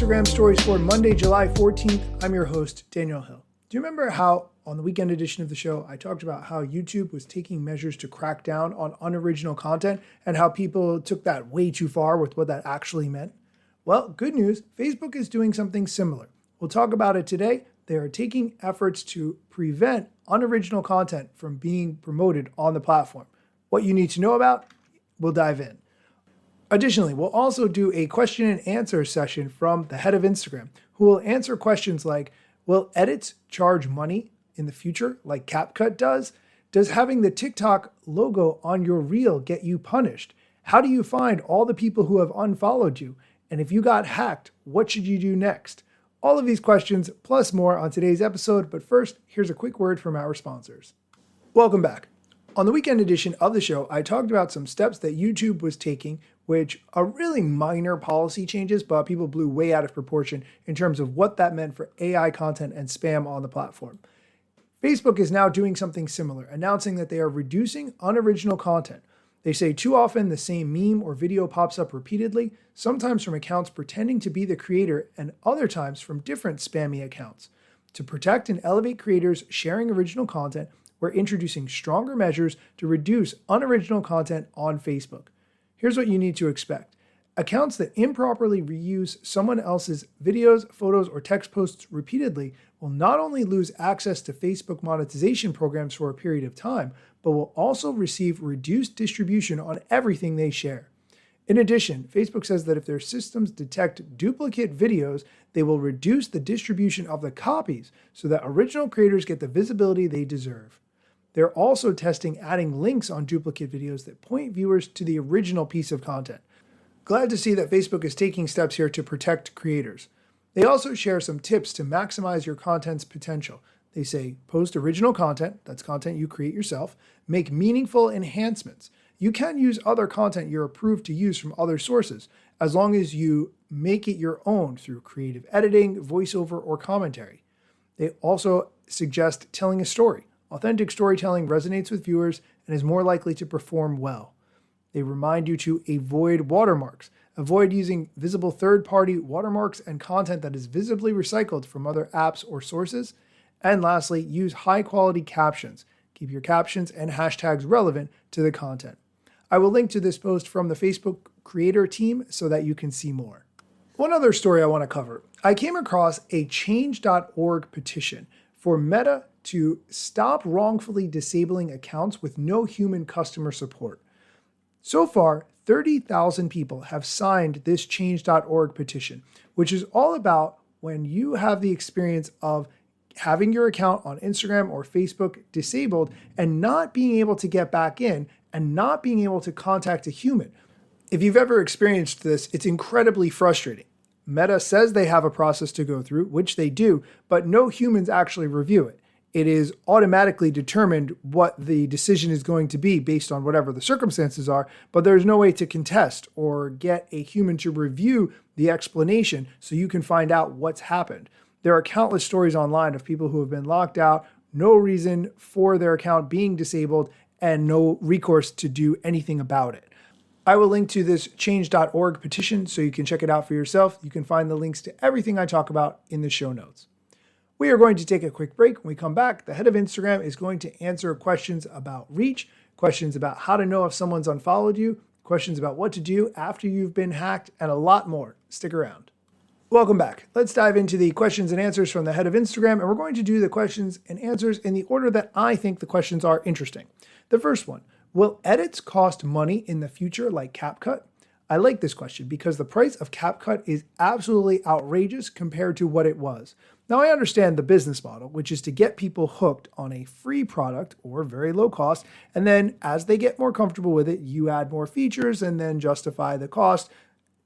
Instagram stories for Monday, July 14th. I'm your host, Daniel Hill. Do you remember how on the weekend edition of the show, I talked about how YouTube was taking measures to crack down on unoriginal content and how people took that way too far with what that actually meant? Well, good news, Facebook is doing something similar. We'll talk about it today. They are taking efforts to prevent unoriginal content from being promoted on the platform. What you need to know about, we'll dive in. Additionally, we'll also do a question and answer session from the head of Instagram, who will answer questions like, will edits charge money in the future like CapCut does? Does having the TikTok logo on your reel get you punished? How do you find all the people who have unfollowed you? And if you got hacked, what should you do next? All of these questions plus more on today's episode, but first, here's a quick word from our sponsors. Welcome back. On the weekend edition of the show, I talked about some steps that YouTube was taking, which are really minor policy changes, but people blew way out of proportion in terms of what that meant for AI content and spam on the platform. Facebook is now doing something similar, announcing that they are reducing unoriginal content. They say too often the same meme or video pops up repeatedly, sometimes from accounts pretending to be the creator and other times from different spammy accounts. To protect and elevate creators sharing original content, we're introducing stronger measures to reduce unoriginal content on Facebook. Here's what you need to expect. Accounts that improperly reuse someone else's videos, photos, or text posts repeatedly will not only lose access to Facebook monetization programs for a period of time, but will also receive reduced distribution on everything they share. In addition, Facebook says that if their systems detect duplicate videos, they will reduce the distribution of the copies so that original creators get the visibility they deserve. They're also testing adding links on duplicate videos that point viewers to the original piece of content. Glad to see that Facebook is taking steps here to protect creators. They also share some tips to maximize your content's potential. They say, post original content, that's content you create yourself, make meaningful enhancements. You can use other content you're approved to use from other sources, as long as you make it your own through creative editing, voiceover, or commentary. They also suggest telling a story. Authentic storytelling resonates with viewers and is more likely to perform well. They remind you to avoid watermarks. Avoid using visible third-party watermarks and content that is visibly recycled from other apps or sources. And lastly, use high-quality captions. Keep your captions and hashtags relevant to the content. I will link to this post from the Facebook creator team so that you can see more. One other story I want to cover. I came across a change.org petition for Meta to stop wrongfully disabling accounts with no human customer support. So far, 30,000 people have signed this change.org petition, which is all about when you have the experience of having your account on Instagram or Facebook disabled and not being able to get back in and not being able to contact a human. If you've ever experienced this, it's incredibly frustrating. Meta says they have a process to go through, which they do, but no humans actually review it. It is automatically determined what the decision is going to be based on whatever the circumstances are, but there's no way to contest or get a human to review the explanation so you can find out what's happened. There are countless stories online of people who have been locked out, no reason for their account being disabled, and no recourse to do anything about it. I will link to this change.org petition so you can check it out for yourself. You can find the links to everything I talk about in the show notes. We are going to take a quick break. When we come back, the head of Instagram is going to answer questions about reach, questions about how to know if someone's unfollowed you, questions about what to do after you've been hacked, and a lot more. Stick around. Welcome back. Let's dive into the questions and answers from the head of Instagram, and we're going to do the questions and answers in the order that I think the questions are interesting. The first one, will edits cost money in the future like CapCut? I like this question because the price of CapCut is absolutely outrageous compared to what it was. Now, I understand the business model, which is to get people hooked on a free product or very low cost, and then as they get more comfortable with it, you add more features and then justify the cost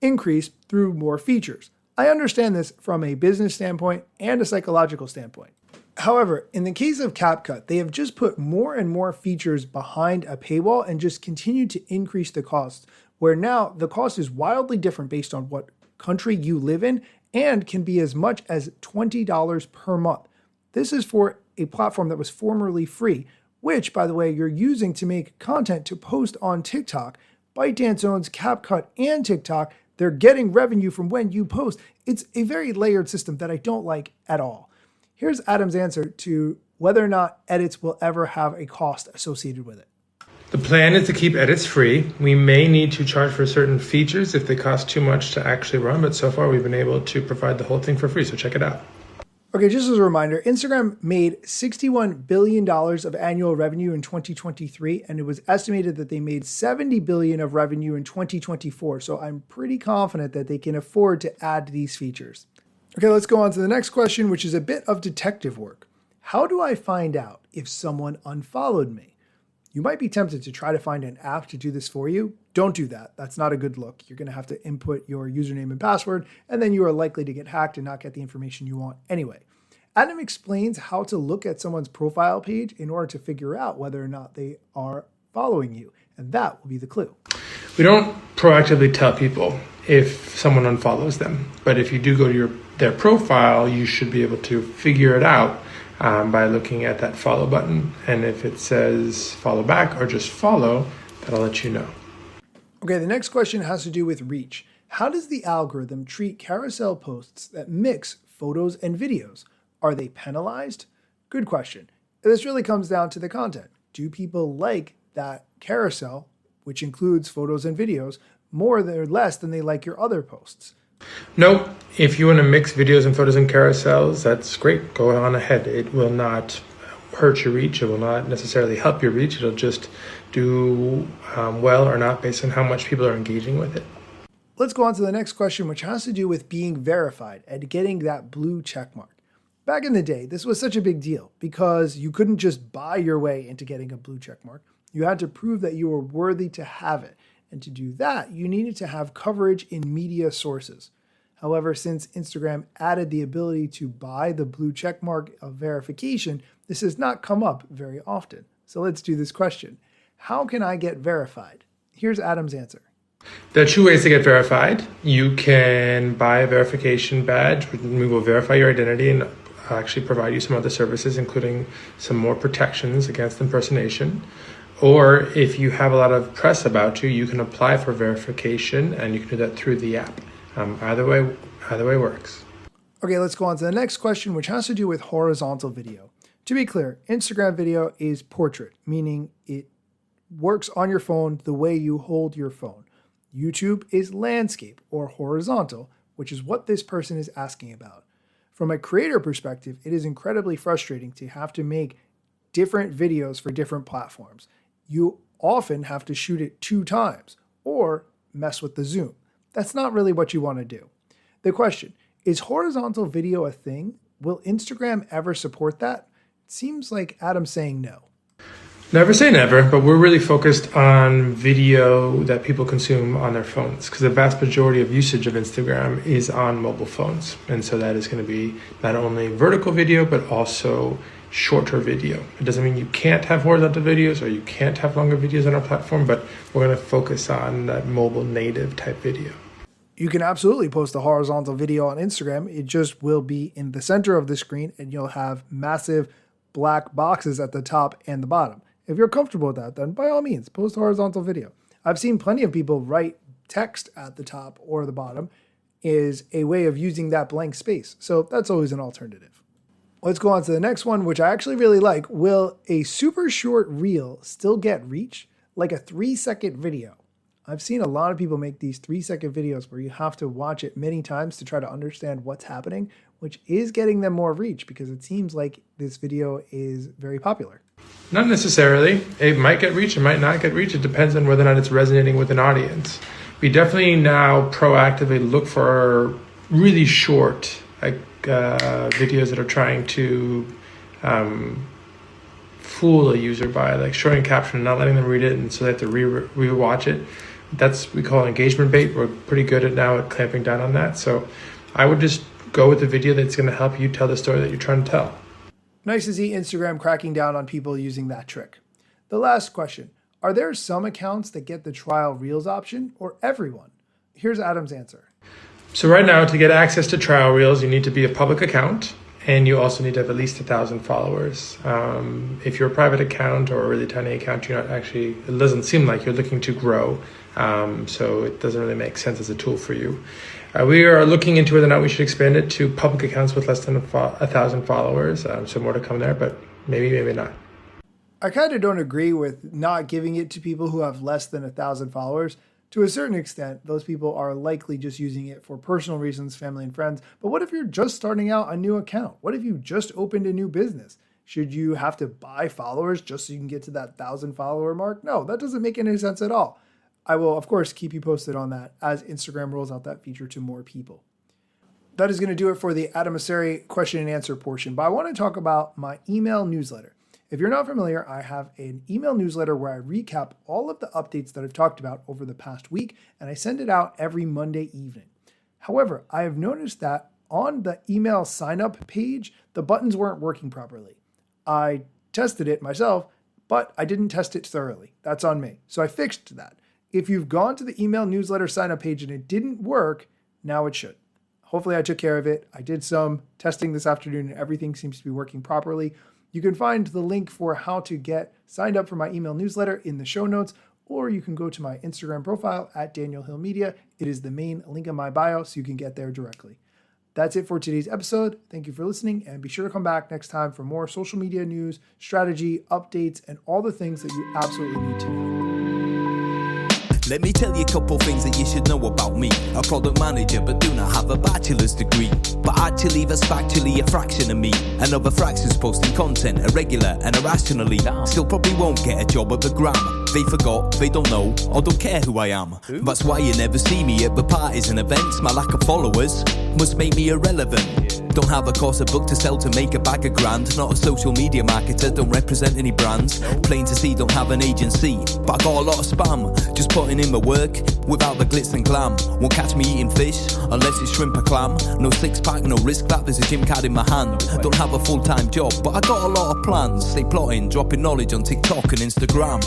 increase through more features. I understand this from a business standpoint and a psychological standpoint. However, in the case of CapCut, they have just put more and more features behind a paywall and just continue to increase the cost, where now the cost is wildly different based on what country you live in and can be as much as $20 per month. This is for a platform that was formerly free, which, by the way, you're using to make content to post on TikTok. ByteDance owns CapCut and TikTok. They're getting revenue from when you post. It's a very layered system that I don't like at all. Here's Adam's answer to whether or not edits will ever have a cost associated with it. The plan is to keep edits free. We may need to charge for certain features if they cost too much to actually run, but so far we've been able to provide the whole thing for free, so check it out. Okay, just as a reminder, Instagram made $61 billion of annual revenue in 2023, and it was estimated that they made $70 billion of revenue in 2024. So I'm pretty confident that they can afford to add these features. Okay, let's go on to the next question, which is a bit of detective work. How do I find out if someone unfollowed me? You might be tempted to try to find an app to do this for you. Don't do that. That's not a good look. You're going to have to input your username and password, and then you are likely to get hacked and not get the information you want anyway. Adam explains how to look at someone's profile page in order to figure out whether or not they are following you, and that will be the clue. We don't proactively tell people if someone unfollows them, but if you do go to their profile, you should be able to figure it out by looking at that follow button. And if it says follow back or just follow, that'll let you know. Okay, the next question has to do with reach. How does the algorithm treat carousel posts that mix photos and videos? Are they penalized? Good question. This really comes down to the content. Do people like that carousel, which includes photos and videos, more or less than they like your other posts? No, if you want to mix videos and photos and carousels, that's great. Go on ahead. It will not hurt your reach. It will not necessarily help your reach. It'll just do well or not based on how much people are engaging with it. Let's go on to the next question, which has to do with being verified and getting that blue check mark. Back in the day, this was such a big deal because you couldn't just buy your way into getting a blue check mark. You had to prove that you were worthy to have it. And to do that, you needed to have coverage in media sources. However, since Instagram added the ability to buy the blue check mark of verification, this has not come up very often. So let's do this question. How can I get verified? Here's Adam's answer. There are two ways to get verified. You can buy a verification badge. We will verify your identity and actually provide you some other services, including some more protections against impersonation. Or if you have a lot of press about you, you can apply for verification, and you can do that through the app. Either way works. Okay, let's go on to the next question, which has to do with horizontal video. To be clear, Instagram video is portrait, meaning it works on your phone the way you hold your phone. YouTube is landscape or horizontal, which is what this person is asking about. From a creator perspective, it is incredibly frustrating to have to make different videos for different platforms. You often have to shoot it 2 times or mess with the zoom. That's not really what you want to do. The question, is horizontal video a thing? Will Instagram ever support that? It seems like Adam's saying no. Never say never, but we're really focused on video that people consume on their phones because the vast majority of usage of Instagram is on mobile phones. And so that is going to be not only vertical video, but also shorter video. It doesn't mean you can't have horizontal videos or you can't have longer videos on our platform, but we're going to focus on that mobile native type video. You can absolutely post a horizontal video on Instagram. It just will be in the center of the screen and you'll have massive black boxes at the top and the bottom. If you're comfortable with that, then by all means, post a horizontal video. I've seen plenty of people write text at the top or the bottom is a way of using that blank space. So that's always an alternative. Let's go on to the next one, which I actually really like. Will a super short reel still get reach? Like a 3-second video. I've seen a lot of people make these 3-second videos where you have to watch it many times to try to understand what's happening, which is getting them more reach because it seems like this video is very popular. Not necessarily. It might get reach, it might not get reach. It depends on whether or not it's resonating with an audience. We definitely now proactively look for really short videos that are trying to fool a user by like showing caption and not letting them read it, and so they have to re-watch it. We call engagement bait. We're pretty good at clamping down on that. So I would just go with the video that's going to help you tell the story that you're trying to tell. Nice to see Instagram cracking down on people using that trick. The last question, are there some accounts that get the trial Reels option or everyone? Here's Adam's answer. So right now, to get access to trial Reels, you need to be a public account And you also need to have at least 1,000 followers. If you're a private account or a really tiny account, it doesn't seem like you're looking to grow. So it doesn't really make sense as a tool for you. We are looking into whether or not we should expand it to public accounts with less than 1,000 followers. So more to come there, but maybe not. I kind of don't agree with not giving it to people who have less than 1,000 followers. To a certain extent, those people are likely just using it for personal reasons, family and friends. But what if you're just starting out a new account? What if you just opened a new business? Should you have to buy followers just so you can get to that 1,000 follower mark? No, that doesn't make any sense at all. I will, of course, keep you posted on that as Instagram rolls out that feature to more people. That is going to do it for the Adam Mosseri question and answer portion. But I want to talk about my email newsletter. If you're not familiar, I have an email newsletter where I recap all of the updates that I've talked about over the past week, and I send it out every Monday evening. However, I have noticed that on the email sign-up page, the buttons weren't working properly. I tested it myself, but I didn't test it thoroughly. That's on me. So I fixed that. If you've gone to the email newsletter sign-up page and it didn't work, now it should. Hopefully I took care of it. I did some testing this afternoon and everything seems to be working properly. You can find the link for how to get signed up for my email newsletter in the show notes, or you can go to my Instagram profile at Daniel Hill Media. It is the main link in my bio, so you can get there directly. That's it for today's episode. Thank you for listening, and be sure to come back next time for more social media news, strategy, updates, and all the things that you absolutely need to know. Let me tell you a couple things that you should know about me. A product manager, but do not have a bachelor's degree. But actually, that's factually a fraction of me. Another fraction's posting content irregular and irrationally. Still probably won't get a job at the Gram. They forgot, they don't know, or don't care who I am. That's why you never see me at the parties and events. My lack of followers must make me irrelevant. Don't have a course, a book to sell to make a bag of grand. Not a social media marketer, don't represent any brands. Plain to see, don't have an agency, but I got a lot of spam. Just putting in my work without the glitz and glam. Won't catch me eating fish unless it's shrimp or clam. No six pack, no risk that there's a gym card in my hand. Don't have a full-time job, but I got a lot of plans. Stay plotting, dropping knowledge on TikTok and Instagram.